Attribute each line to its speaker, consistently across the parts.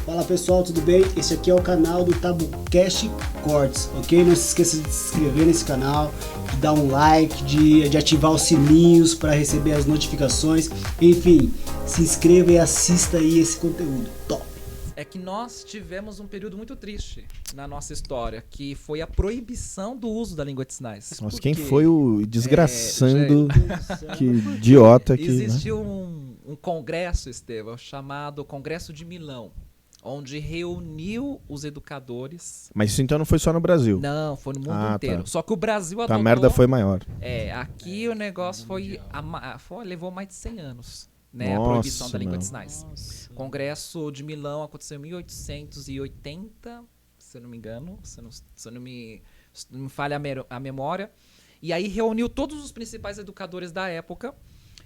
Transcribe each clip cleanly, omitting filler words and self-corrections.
Speaker 1: Fala pessoal, tudo bem? Esse aqui é o canal do TabuCast Cortes, ok? Não se esqueça de se inscrever nesse canal, de dar um like, de ativar os sininhos para receber as notificações. Enfim, se inscreva e assista aí esse conteúdo top.
Speaker 2: É que nós tivemos um período muito triste na nossa história, que foi a proibição do uso da língua de sinais.
Speaker 3: Nossa, quem foi o desgraçando, que idiota que...
Speaker 2: Existiu um congresso, Estevão, chamado Congresso de Milão, onde reuniu os educadores.
Speaker 3: Mas isso então não foi só no Brasil?
Speaker 2: Não, foi no mundo inteiro.
Speaker 3: Tá.
Speaker 2: Só que o Brasil
Speaker 3: Então
Speaker 2: adotou...
Speaker 3: a merda foi maior.
Speaker 2: Aqui o negócio levou mais de 100 anos. Né,
Speaker 3: Nossa,
Speaker 2: a proibição da língua de sinais.
Speaker 1: Nossa.
Speaker 2: O Congresso de Milão aconteceu em 1880, se eu não me engano, se não me falha a memória. E aí reuniu todos os principais educadores da época.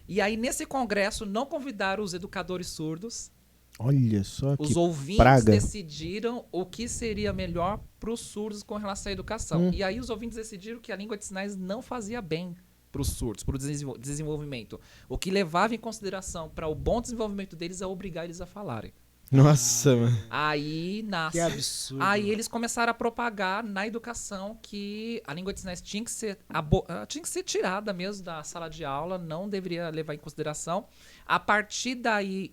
Speaker 2: E aí nesse congresso não convidaram os educadores surdos.
Speaker 3: Olha só que
Speaker 2: Os ouvintes
Speaker 3: praga.
Speaker 2: decidiram o que seria melhor para os surdos com relação à educação. E aí os ouvintes decidiram que a língua de sinais não fazia bem para os surdos, para o desenvolvimento. O que levava em consideração para o bom desenvolvimento deles é obrigar eles a falarem.
Speaker 3: Nossa, mano.
Speaker 2: Aí nasce.
Speaker 1: Que absurdo.
Speaker 2: Aí eles começaram a propagar na educação que a língua de sinais tinha que ser tirada mesmo da sala de aula, não deveria levar em consideração. A partir daí,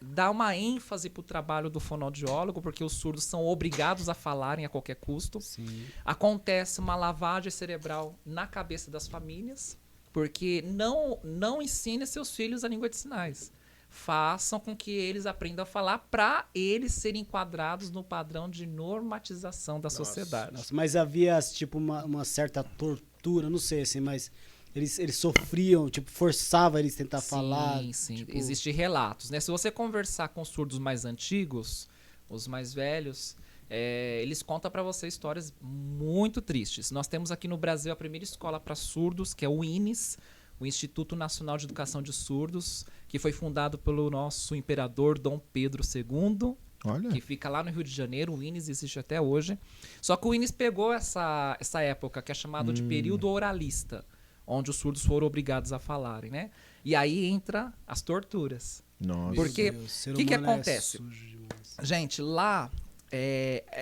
Speaker 2: dar uma ênfase para o trabalho do fonoaudiólogo, porque os surdos são obrigados a falarem a qualquer custo.
Speaker 1: Sim.
Speaker 2: Acontece uma lavagem cerebral na cabeça das famílias, porque não ensine seus filhos a língua de sinais. Façam com que eles aprendam a falar para eles serem enquadrados no padrão de normatização da sociedade.
Speaker 1: Nossa, mas havia tipo uma certa tortura, não sei assim, mas eles sofriam, tipo, forçava eles a tentar falar.
Speaker 2: Sim.
Speaker 1: Tipo...
Speaker 2: Existem relatos, né? Se você conversar com surdos mais antigos, os mais velhos, eles contam para você histórias muito tristes. Nós temos aqui no Brasil a primeira escola para surdos, que é o INES, o Instituto Nacional de Educação de Surdos, que foi fundado pelo nosso imperador Dom Pedro II,
Speaker 3: Olha.
Speaker 2: que fica lá no Rio de Janeiro. O INES existe até hoje. Só que o INES pegou essa época, que é chamado de período oralista, onde os surdos foram obrigados a falarem, né? E aí entra as torturas.
Speaker 3: Nossa.
Speaker 2: Porque o que acontece?
Speaker 1: Sujo demais.
Speaker 2: Gente, lá...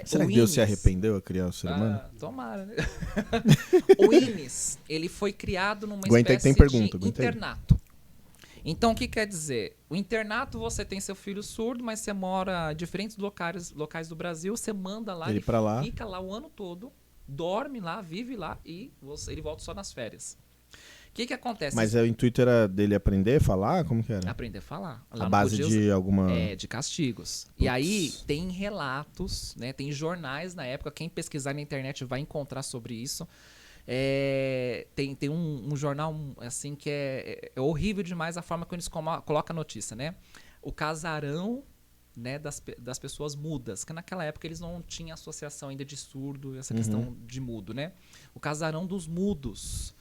Speaker 3: Será
Speaker 2: o
Speaker 3: que Deus se
Speaker 2: INES
Speaker 3: arrependeu a criar o ser humano?
Speaker 2: Tomara, né? O INES, ele foi criado numa
Speaker 3: Aguenta aí,
Speaker 2: espécie
Speaker 3: tem pergunta,
Speaker 2: de
Speaker 3: aguenta aí.
Speaker 2: internato. Então, o que quer dizer? O internato, você tem seu filho surdo, mas você mora em diferentes locais do Brasil, você manda lá,
Speaker 3: Ele pra lá.
Speaker 2: fica lá o ano todo, dorme lá, vive lá e ele volta só nas férias. O que acontece?
Speaker 3: Mas o intuito era dele aprender a falar? Como que era?
Speaker 2: Aprender a falar. Lá
Speaker 3: A
Speaker 2: não
Speaker 3: base
Speaker 2: podia
Speaker 3: de alguma...
Speaker 2: de castigos. E aí tem relatos, né? Tem jornais na época. Quem pesquisar na internet vai encontrar sobre isso. Tem um jornal assim que é horrível demais a forma que eles colocam a notícia, né? O casarão, né, das pessoas mudas, que naquela época eles não tinham associação ainda de surdo, essa questão de mudo, né? O casarão dos mudos.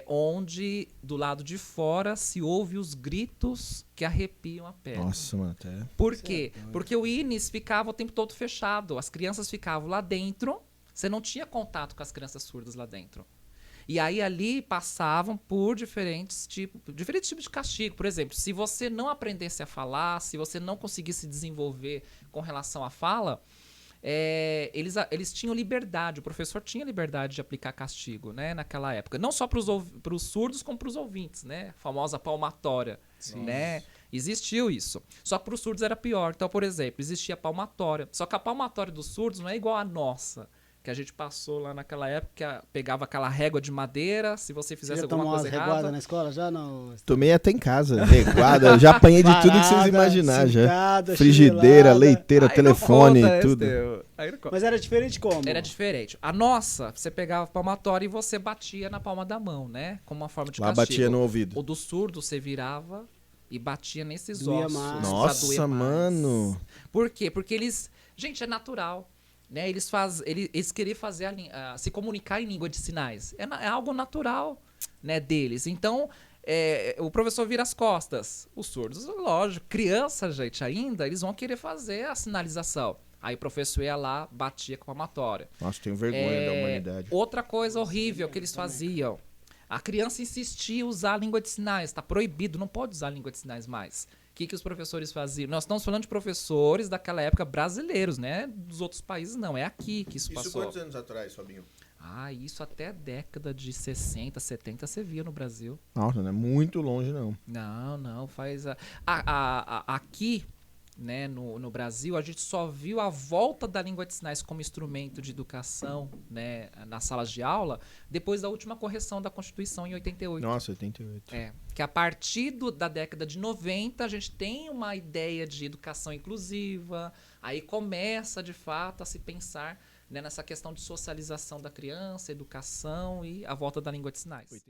Speaker 2: Onde do lado de fora se ouve os gritos que arrepiam a pele.
Speaker 3: Nossa, mano, até...
Speaker 2: Por quê? Porque o INES ficava o tempo todo fechado. As crianças ficavam lá dentro. Você não tinha contato com as crianças surdas lá dentro. E aí ali passavam por diferentes tipos de castigo. Por exemplo, se você não aprendesse a falar, se você não conseguisse desenvolver com relação à fala... eles tinham liberdade, o professor tinha liberdade de aplicar castigo, né, naquela época. Não só para os surdos, como para os ouvintes, né? A famosa palmatória, né? Existiu isso. Só que para os surdos era pior. Então, por exemplo, existia a palmatória. Só que a palmatória dos surdos não é igual à nossa, que a gente passou lá naquela época, que pegava aquela régua de madeira, se você fizesse alguma coisa errada...
Speaker 1: reguada na escola já? Não.
Speaker 3: Tomei até em casa, reguada. Já apanhei de tudo que vocês imaginar já.
Speaker 1: Cincada,
Speaker 3: Frigideira,
Speaker 1: chinelada.
Speaker 3: leiteira,
Speaker 2: Aí
Speaker 3: telefone,
Speaker 2: não conta,
Speaker 3: tudo.
Speaker 2: Aí não conta.
Speaker 1: Mas era diferente como?
Speaker 2: Era diferente. A nossa, você pegava a palmatória e você batia na palma da mão, né? Como uma forma de
Speaker 3: Lá
Speaker 2: castigo.
Speaker 3: batia no ouvido.
Speaker 2: O do surdo, você virava e batia nesses
Speaker 1: Doía
Speaker 2: ossos.
Speaker 1: mais.
Speaker 2: pra
Speaker 3: Nossa,
Speaker 2: doer mais.
Speaker 3: mano.
Speaker 2: Por quê? Porque eles... Gente, é natural. Né? Eles queriam fazer se comunicar em língua de sinais. É algo natural, né, deles. Então, o professor vira as costas. Os surdos, lógico, criança, gente, ainda, eles vão querer fazer a sinalização. Aí o professor ia lá, batia com a palmatória.
Speaker 3: Nossa, tenho vergonha da humanidade.
Speaker 2: Outra coisa horrível que eles faziam. A criança insistia em usar a língua de sinais. Está proibido, não pode usar a língua de sinais mais. O que os professores faziam? Nós estamos falando de professores daquela época brasileiros, né? Dos outros países não, é aqui que isso passou.
Speaker 4: Isso quantos anos atrás, Fabinho?
Speaker 2: Isso até a década de 60, 70 você via no Brasil.
Speaker 3: Nossa, não é muito longe, não.
Speaker 2: Não, faz... Aqui, né, no Brasil, a gente só viu a volta da língua de sinais como instrumento de educação, né, nas salas de aula depois da última correção da Constituição em 88.
Speaker 3: Nossa, 88.
Speaker 2: Que a partir da década de 90 a gente tem uma ideia de educação inclusiva, aí começa de fato a se pensar, né, nessa questão de socialização da criança, educação e a volta da língua de sinais.